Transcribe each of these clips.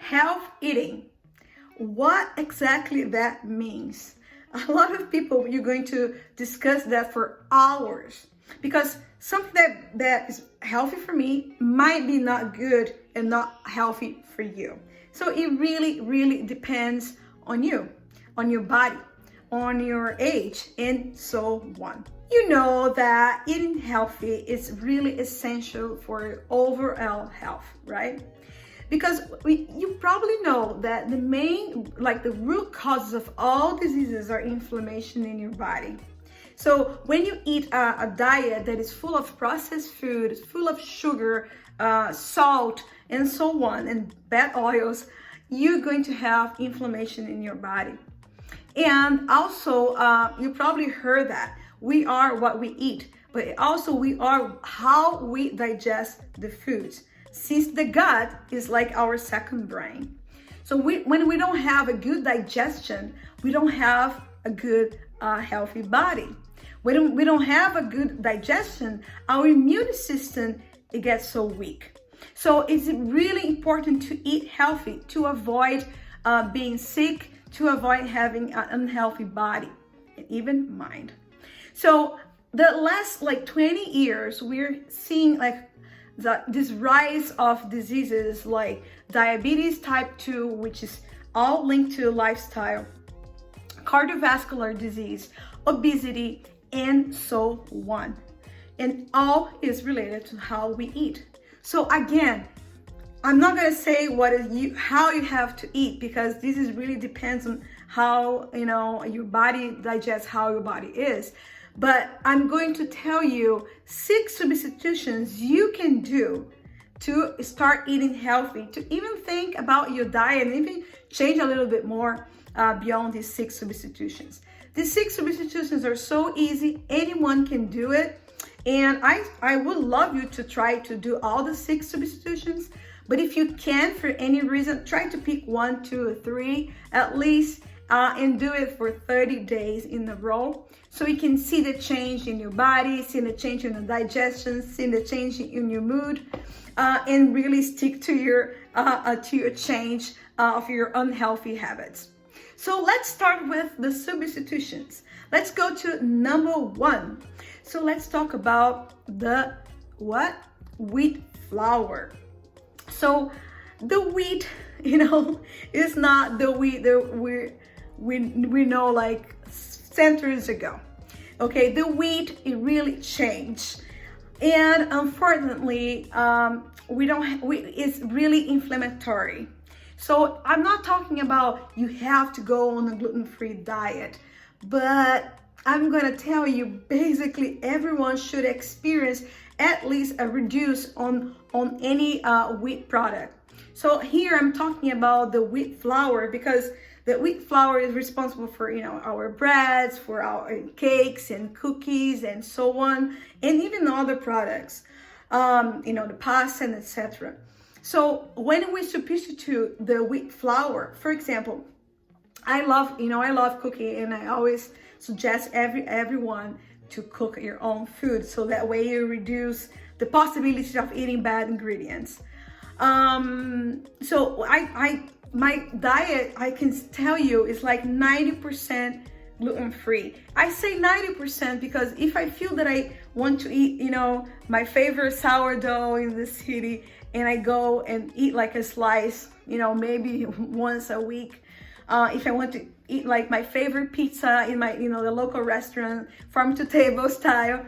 health eating. What exactly that means? A lot of people, you're going to discuss that for hours because something that is healthy for me might be not good and not healthy for you. So it really depends on you, on your body, on your age, and so on. You know that eating healthy is really essential for your overall health, right? Because you probably know that the root causes of all diseases are inflammation in your body. So when you eat a diet that is full of processed food, full of sugar, salt, and so on, and bad oils, you're going to have inflammation in your body. And also, you probably heard that we are what we eat, but also we are how we digest the foods, since the gut is like our second brain. So when we don't have a good digestion, we don't have a good healthy body. When we don't have a good digestion, our immune system, it gets so weak. So it's really important to eat healthy to avoid being sick, to avoid having an unhealthy body and even mind. So the last 20 years, we're seeing this rise of diseases like diabetes type 2, which is all linked to lifestyle, cardiovascular disease, obesity, and so on. And all is related to how we eat. So again, I'm not gonna say how you have to eat, because this really depends on how your body digests, how your body is. But I'm going to tell you 6 substitutions you can do to start eating healthy, to even think about your diet and even change a little bit more beyond these 6 substitutions. These 6 substitutions are so easy, anyone can do it. And I would love you to try to do all the 6 substitutions. But if you can, for any reason, try to pick 1, 2, or 3 at least, and do it for 30 days in a row, so you can see the change in your body, see the change in the digestion, see the change in your mood, and really stick to your change of your unhealthy habits. So let's start with the substitutions. Let's go to number 1. So let's talk about the wheat flour. So the wheat, is not the wheat that we know like centuries ago. Okay, the wheat, it really changed, and unfortunately, it's really inflammatory. So I'm not talking about you have to go on a gluten-free diet, but I'm gonna tell you basically everyone should experience at least a reduce on any wheat product. So here I'm talking about the wheat flour, because the wheat flour is responsible for our breads, for our cakes and cookies and so on, and even other products, the pasta and etc. So when we substitute the wheat flour, for example, I love cooking, and I always suggest everyone to cook your own food, so that way you reduce the possibility of eating bad ingredients. So my diet, I can tell you, is like 90% gluten-free. I say 90% because if I feel that I want to eat, my favorite sourdough in the city, and I go and eat like a slice, maybe once a week. If I want to eat like my favorite pizza in my, the local restaurant, farm to table style,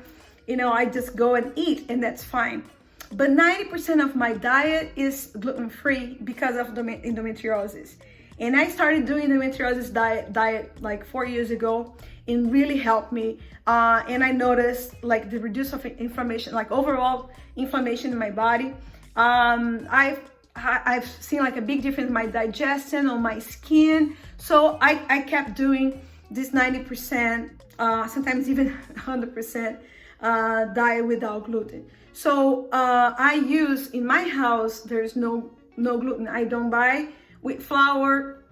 I just go and eat, and that's fine. But 90% of my diet is gluten-free because of the endometriosis. And I started doing the endometriosis diet like 4 years ago. It really helped me. And I noticed like the reduce of inflammation, like overall inflammation in my body. I've seen like a big difference in my digestion, on my skin. So I kept doing this 90%, sometimes even 100% diet without gluten. So I use, in my house, there's no gluten. I don't buy wheat flour.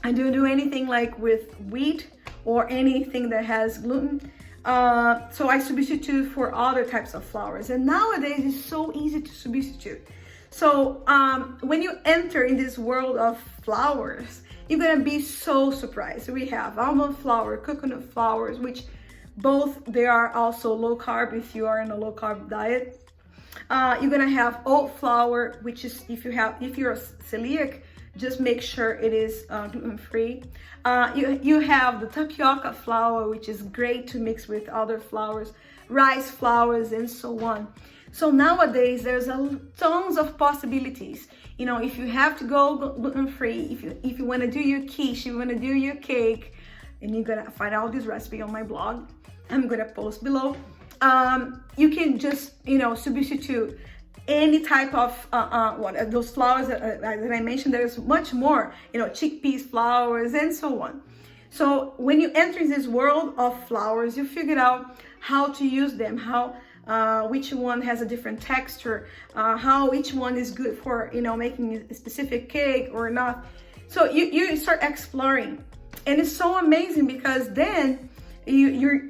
I don't do anything like with wheat or anything that has gluten. So I substitute for other types of flours. And nowadays it's so easy to substitute. So when you enter in this world of flours, you're gonna be so surprised. We have almond flour, coconut flours, which both they are also low carb if you are in a low carb diet. You're gonna have oat flour, which is if you're celiac, just make sure it is gluten-free. You have the tapioca flour, which is great to mix with other flours, rice flours, and so on. So nowadays there's tons of possibilities. You know, if you have to go gluten-free, if you want to do your quiche, you want to do your cake, and you're gonna find all this recipe on my blog. I'm gonna post below. You can just, you know, substitute any type of those flours that I mentioned. There's much more, you know, chickpeas flours and so on. So when you enter this world of flours, you figure out how to use them, how which one has a different texture, how each one is good for, you know, making a specific cake or not. So you start exploring, and it's so amazing because then you're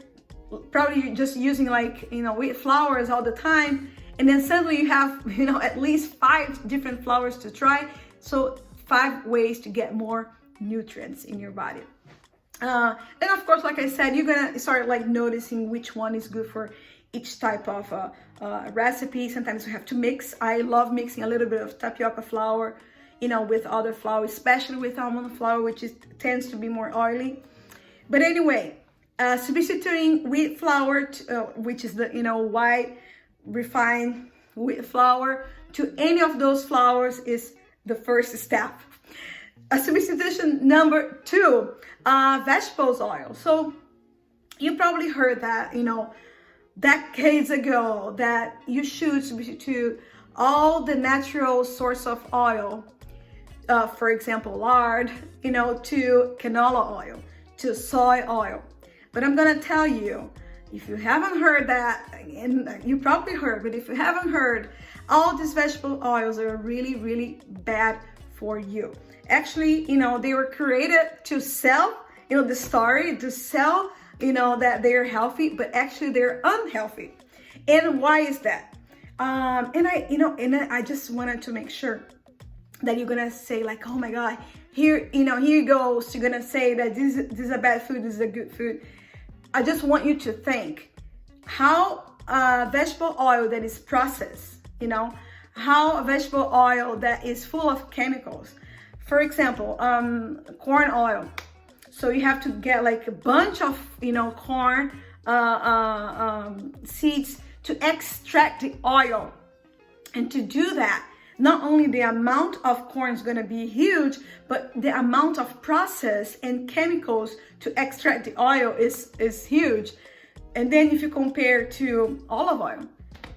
probably just using, like, you know, wheat flours all the time, and then suddenly you have, you know, at least 5 different flours to try. So 5 ways to get more nutrients in your body. And of course, like I said, you're gonna start like noticing which one is good for each type of recipe. Sometimes you have to mix. I love mixing a little bit of tapioca flour, you know, with other flour, especially with almond flour, which tends to be more oily. But anyway, substituting wheat flour, which is the, you know, white refined wheat flour, to any of those flours is the first step. Substitution number 2, vegetables oil. So you probably heard that, you know, decades ago, that you should substitute all the natural source of oil, for example, lard, you know, to canola oil, to soy oil. But I'm gonna tell you, if you haven't heard that, and you probably heard, but if you haven't heard, all these vegetable oils are really, really bad for you. Actually, you know, they were created to sell, you know, the story to sell, you know, that they're healthy, but actually they're unhealthy. And why is that? And I just wanted to make sure that you're gonna say like, oh my God, here you go. So you're gonna say that this is a bad food, this is a good food. I just want you to think how vegetable oil that is processed, you know, how a vegetable oil that is full of chemicals. For example, corn oil. So you have to get like a bunch of, you know, corn seeds to extract the oil. And to do that, not only the amount of corn is going to be huge, but the amount of process and chemicals to extract the oil is huge. And then if you compare to olive oil,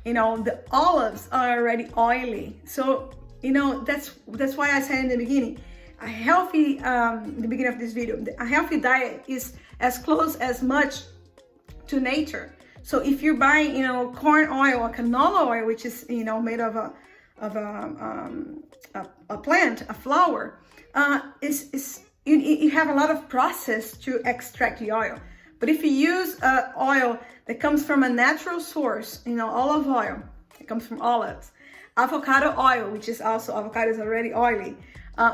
you know, the olives are already oily. So, you know, that's why I said in the beginning, a healthy, the beginning of this video, a healthy diet is as close as much to nature. So if you're buying, you know, corn oil or canola oil, which is, you know, made of a plant, a flower, you have a lot of process to extract the oil. But if you use oil that comes from a natural source, you know, olive oil, it comes from olives, avocado oil, which is also, avocado is already oily,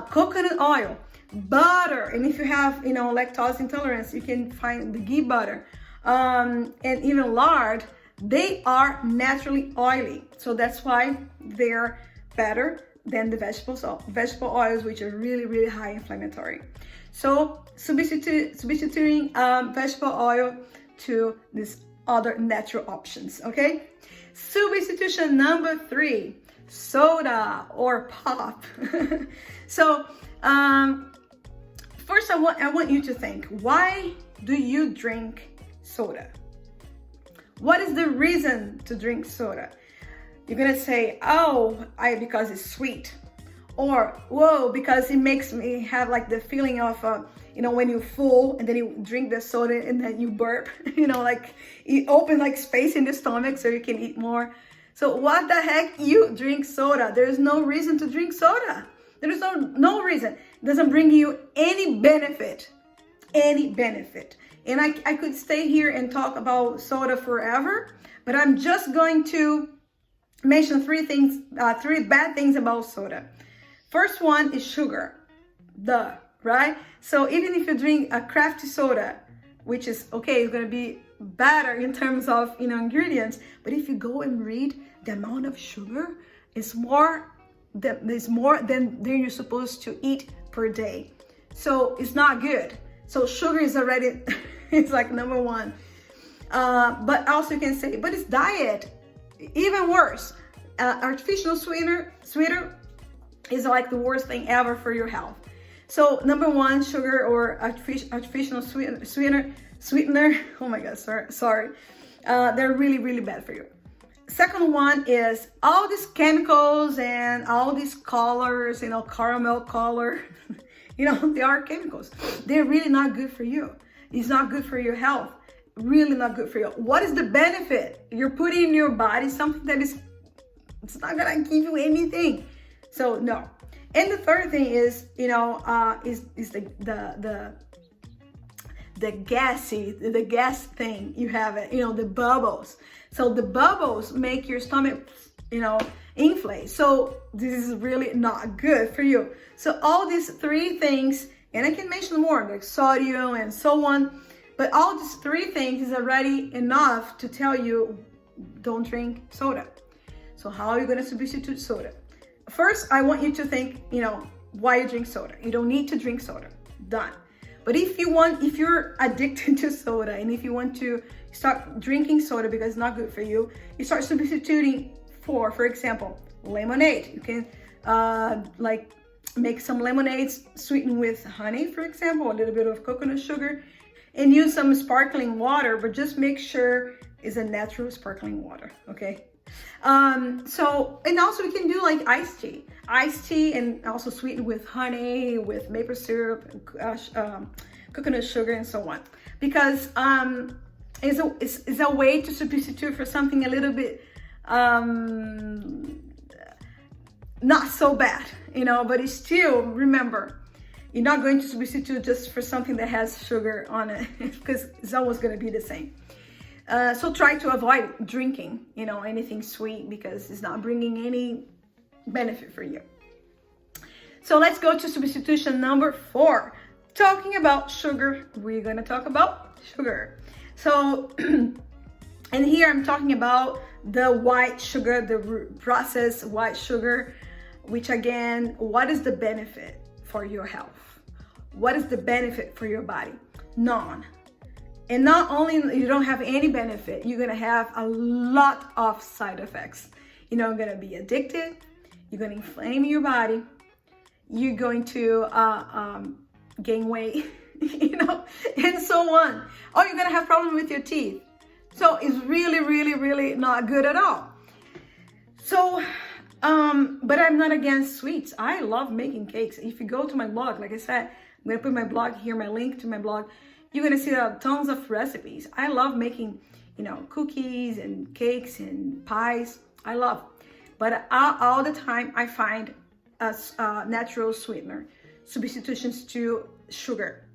coconut oil, butter, and if you have, you know, lactose intolerance, you can find the ghee butter, and even lard. They are naturally oily, so that's why they're better than the vegetable oils, which are really, really high inflammatory. So substituting vegetable oil to these other natural options. Okay, substitution number 3, soda or pop. So first I want you to think, why do you drink soda? What is the reason to drink soda? You're gonna say, oh, because it's sweet, or whoa, because it makes me have like the feeling of you know, when you're full and then you drink the soda and then you burp, you know, like it opens like space in the stomach so you can eat more. So what the heck, you drink soda? There's no reason to drink soda. There is no reason. It doesn't bring you any benefit. And I could stay here and talk about soda forever, but I'm just going to mention three bad things about soda. First one is sugar. Duh, right? So even if you drink a crafty soda, which is okay, it's gonna be better in terms of ingredients, but if you go and read the amount of sugar, is more than you're supposed to eat per day. So it's not good. So sugar is already it's like number one. But also you can say, but it's diet, even worse. Artificial sweetener is like the worst thing ever for your health. So number one, sugar or artificial sweetener. Oh my God, sorry. They're really, really bad for you. Second one is all these chemicals and all these colors, caramel color, they are chemicals. They're really not good for you. It's not good for your health. Really not good for you. What is the benefit? You're putting in your body something that it's not gonna give you anything. So no. And the third thing is, is the gas thing you have, the bubbles. So the bubbles make your stomach, inflate. So this is really not good for you. So all these three things, and I can mention more like sodium and so on, but all these three things is already enough to tell you don't drink soda. So how are you going to substitute soda? First, I want you to think, why you drink soda. You don't need to drink soda. Done. But if you're addicted to soda and if you want to start drinking soda because it's not good for you, you start substituting for example, lemonade. You can make some lemonades sweetened with honey, for example, a little bit of coconut sugar, and use some sparkling water, but just make sure it's a natural sparkling water, okay? And also we can do like iced tea and also sweetened with honey, with maple syrup, coconut sugar, and so on, because it's a way to substitute for something a little bit not so bad, but it's still, remember, you're not going to substitute just for something that has sugar on it because it's always going to be the same. So try to avoid drinking, anything sweet because it's not bringing any benefit for you. So let's go to substitution number 4. Talking about sugar, we're going to talk about sugar. So, and here I'm talking about the white sugar, the processed white sugar, which again, what is the benefit for your health? What is the benefit for your body? None. And not only you don't have any benefit, you're gonna have a lot of side effects. You're gonna be addicted, you're gonna inflame your body, you're going to gain weight, and so on. Or you're gonna have problems with your teeth. So it's really, really, really not good at all. So, but I'm not against sweets. I love making cakes. If you go to my blog, like I said, I'm gonna put my blog here, my link to my blog. You're gonna see tons of recipes. I love making, cookies and cakes and pies. I love, but all the time I find a natural sweetener, substitutions to sugar.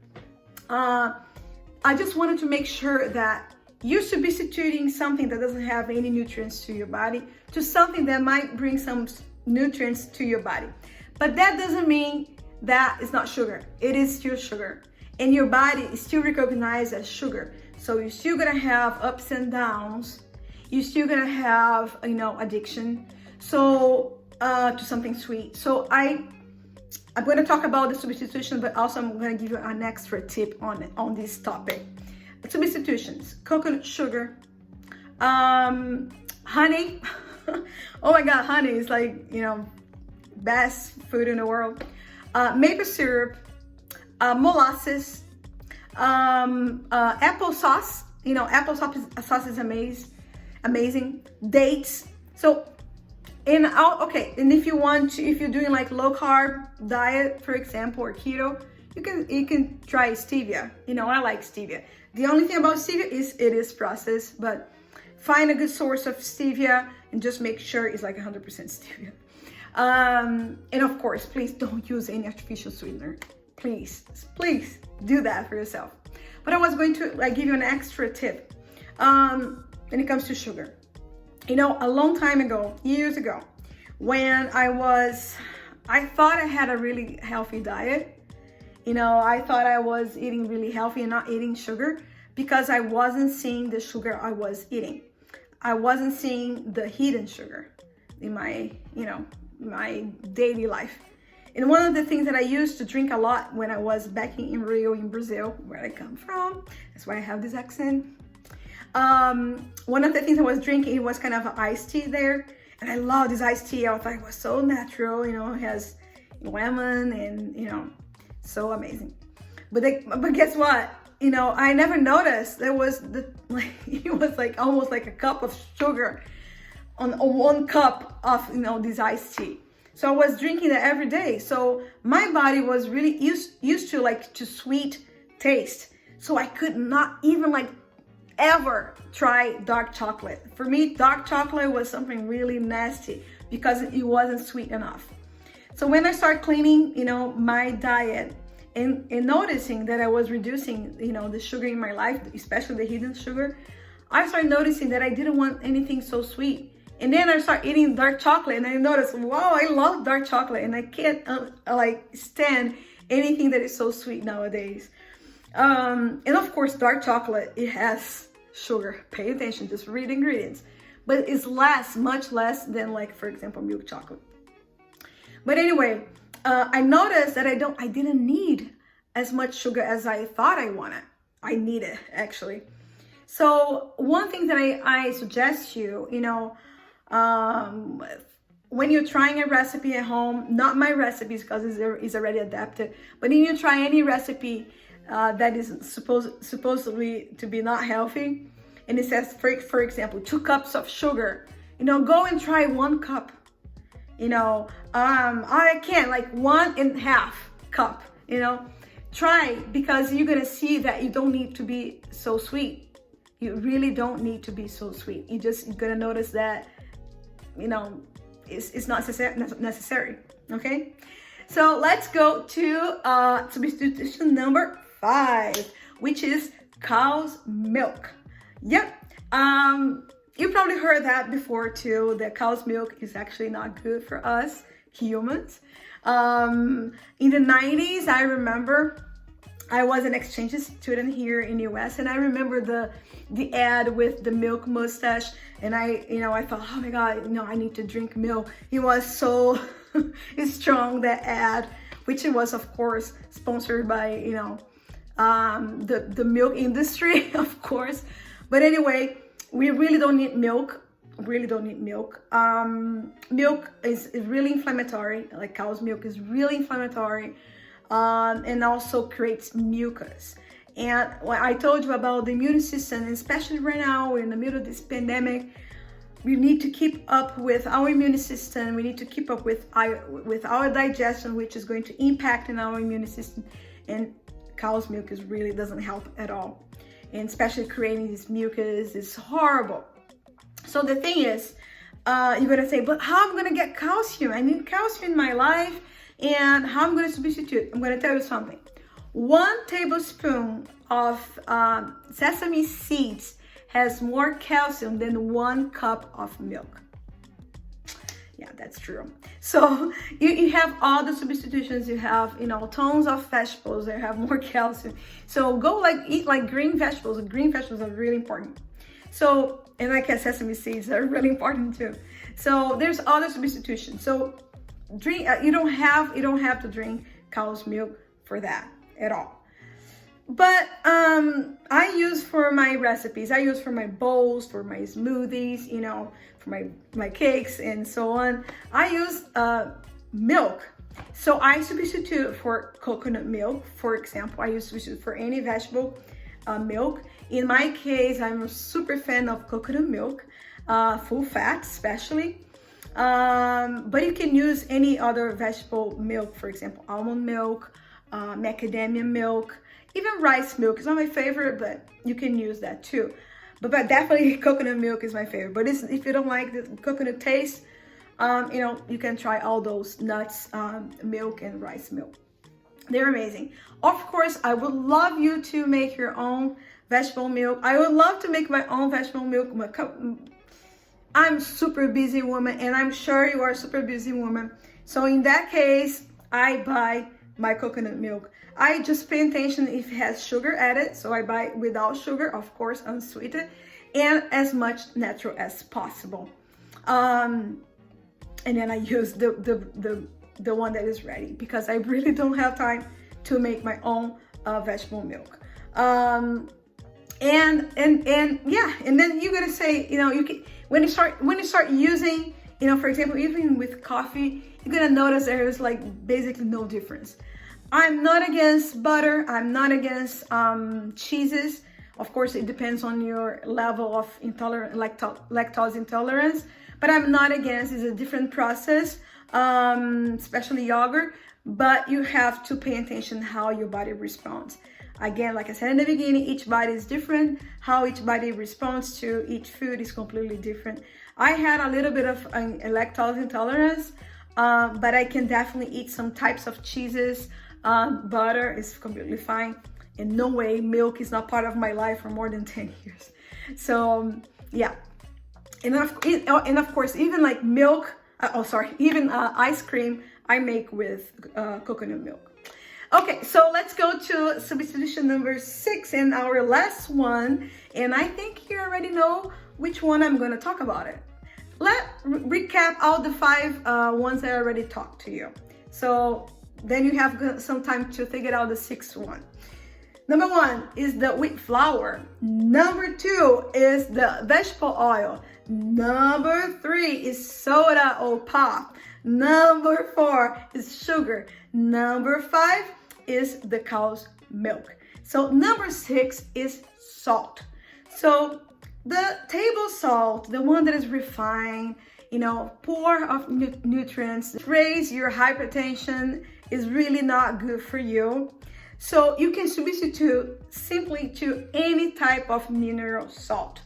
I just wanted to make sure that you're substituting something that doesn't have any nutrients to your body to something that might bring some nutrients to your body. But that doesn't mean that it's not sugar. It is still sugar. And your body is still recognized as sugar. So you're still gonna have ups and downs. You're still gonna have, addiction. So to something sweet. So I'm gonna talk about the substitution, but also I'm gonna give you an extra tip on this topic. Substitutions: coconut sugar, honey. Oh my God, honey is like, best food in the world. Maple syrup, molasses, apple sauce. Apple sauce is amazing. Dates. So, and if you're doing like low carb diet, for example, or keto, you can try stevia. I like stevia. The only thing about stevia is it is processed, but find a good source of stevia and just make sure it's like 100% stevia. And of course, please don't use any artificial sweetener. Please do that for yourself. But I was going to give you an extra tip when it comes to sugar. You know, a long time ago, years ago, when I thought I had a really healthy diet. You know, I thought I was eating really healthy and not eating sugar because I wasn't seeing the sugar I was eating. I wasn't seeing the hidden sugar in my, you know, my daily life. And one of the things that I used to drink a lot when I was back in Rio, in Brazil, where I come from, that's why I have this accent. One of the things I was drinking, it was kind of an iced tea there. And I love this iced tea. I thought it was so natural, you know, it has lemon and, you know, so amazing. But guess what? You know, I never noticed there was it was like almost like a cup of sugar on 1 cup of, you know, this iced tea. So I was drinking that every day. So my body was really used to like to sweet taste. So I could not even like ever try dark chocolate. For me, dark chocolate was something really nasty because it wasn't sweet enough. So when I started cleaning, you know, my diet and noticing that I was reducing, you know, the sugar in my life, especially the hidden sugar, I started noticing that I didn't want anything so sweet. And then I started eating dark chocolate and I noticed, wow, I love dark chocolate and I can't like stand anything that is so sweet nowadays. And of course, dark chocolate, it has sugar. Pay attention, just read ingredients. But it's less, much less than like, for example, milk chocolate. But anyway, I noticed that I didn't need as much sugar as I thought I wanted. I needed, actually. So one thing that I suggest you, you know, when you're trying a recipe at home, not my recipes because it's already adapted, but when you try any recipe that is supposedly to be not healthy, and it says, for example, 2 cups of sugar, you know, go and try 1 cup. You know, I can't, like 1.5 cup, you know, try, because you're gonna see that you don't need to be so sweet. You really don't need to be so sweet. You're gonna notice that, you know, it's not necessary, okay? So let's go to substitution number 5, which is cow's milk. Yep. You probably heard that before too, that cow's milk is actually not good for us humans. In the 90s, I remember I was an exchange student here in the US, and I remember the ad with the milk mustache, and I thought, oh my God, I need to drink milk. It was so strong, that ad, which it was of course sponsored by, the milk industry, of course. But anyway, we really don't need milk. Milk is really inflammatory, like cow's milk is really inflammatory, and also creates mucus. And when I told you about the immune system, especially right now, we're in the middle of this pandemic, we need to keep up with our immune system. We need to keep up with our digestion, which is going to impact in our immune system. And cow's milk really doesn't help at all. And especially creating this mucus is horrible. So the thing is, you're gonna say, but how am I gonna get calcium? I need calcium in my life, and how am I gonna substitute? I'm gonna tell you something. 1 tablespoon of sesame seeds has more calcium than 1 cup of milk. Yeah, that's true. So you have all the substitutions. You have, tons of vegetables that have more calcium. So go eat green vegetables. Green vegetables are really important. So, and sesame seeds are really important too. So there's other substitutions. So drink. You don't have to drink cow's milk for that at all. But I use for my recipes. I use for my bowls, for my smoothies, for my cakes and so on. I use milk. So I substitute for coconut milk, for example. I substitute for any vegetable milk. In my case, I'm a super fan of coconut milk, full fat especially. But you can use any other vegetable milk, for example, almond milk, macadamia milk, even rice milk is not my favorite, but you can use that too. But definitely coconut milk is my favorite. But if you don't like the coconut taste, you can try all those nuts, milk and rice milk. They're amazing. Of course, I would love you to make your own vegetable milk. I would love to make my own vegetable milk. I'm super busy woman, and I'm sure you are a super busy woman. So in that case, I buy my coconut milk. I just pay attention if it has sugar added, so I buy without sugar, of course, unsweetened, and as much natural as possible. And then I use the one that is ready, because I really don't have time to make my own vegetable milk. And yeah, and then you're gonna say, you know, you can, when you start using, you know, for example, even with coffee, you're gonna notice there is like basically no difference. I'm not against butter. I'm not against cheeses. Of course, it depends on your level of lactose intolerance, but I'm not against. It's a different process, especially yogurt, but you have to pay attention how your body responds. Again, like I said in the beginning, each body is different. How each body responds to each food is completely different. I had a little bit of lactose intolerance, but I can definitely eat some types of cheeses. Butter is completely fine. In no way, milk is not part of my life for more than 10 years. So yeah, and of course, even like milk, even ice cream, I make with coconut milk. Okay, so let's go to substitution number 6 and our last one. And I think you already know which one I'm going to talk about it. Let's recap all the 5 ones that I already talked to you. So then you have some time to figure out the 6th one. Number 1 is the wheat flour. Number 2 is the vegetable oil. Number 3 is soda or pop. Number 4 is sugar. Number 5 is the cow's milk. So number 6 is salt. So the table salt, the one that is refined, you know, poor of nutrients, raise your hypertension, is really not good for you. So you can substitute simply to any type of mineral salt.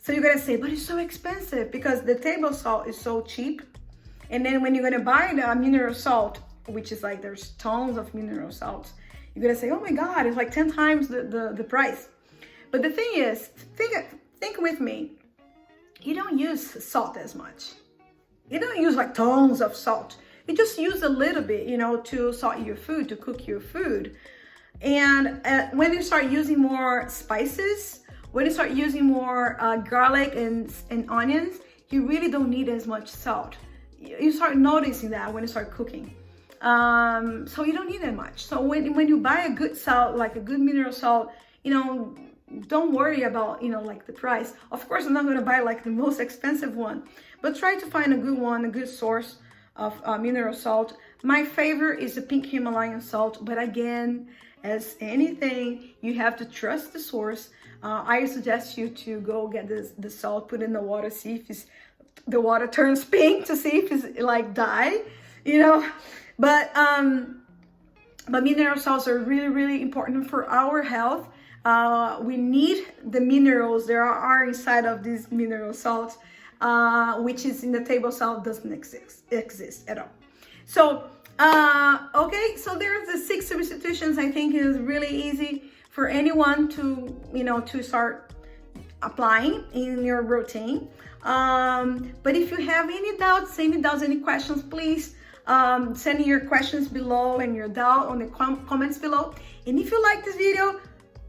So you're gonna say, but it's so expensive, because the table salt is so cheap. And then when you're gonna buy the mineral salt, which is like there's tons of mineral salts, you're gonna say, oh my God, it's like 10 times the price. But the thing is, think with me, you don't use salt as much. You don't use like tons of salt. You just use a little bit, you know, to salt your food, to cook your food. And when you start using more spices, when you start using more garlic and onions, you really don't need as much salt. You start noticing that when you start cooking. So you don't need that much. So when you buy a good salt, like a good mineral salt, you know, don't worry about, you know, like the price. Of course, I'm not going to buy like the most expensive one, but try to find a good one, a good source of mineral salt. My favorite is the pink Himalayan salt, but again, as anything, you have to trust the source. I suggest you to go get the salt, put in the water, see if the water turns pink, to see if it's like dye, you know. But mineral salts are really, really important for our health. We need the minerals there are inside of these mineral salts, which is in the table salt doesn't exist at all. So, okay, so there's the 6 substitutions. I think is really easy for anyone to, you know, to start applying in your routine. But if you have any doubts, any questions, please send your questions below and your doubt on the comments below. And if you like this video,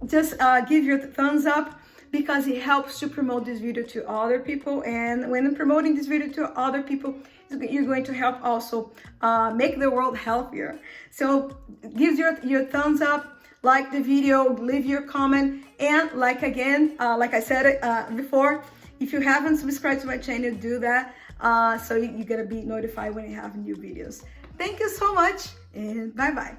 just give your thumbs up, because it helps to promote this video to other people. And when promoting this video to other people, you're going to help also make the world healthier. So give your thumbs up, like the video, leave your comment, and like I said before, if you haven't subscribed to my channel, do that, so you're gonna be notified when you have new videos. Thank you so much, and bye bye.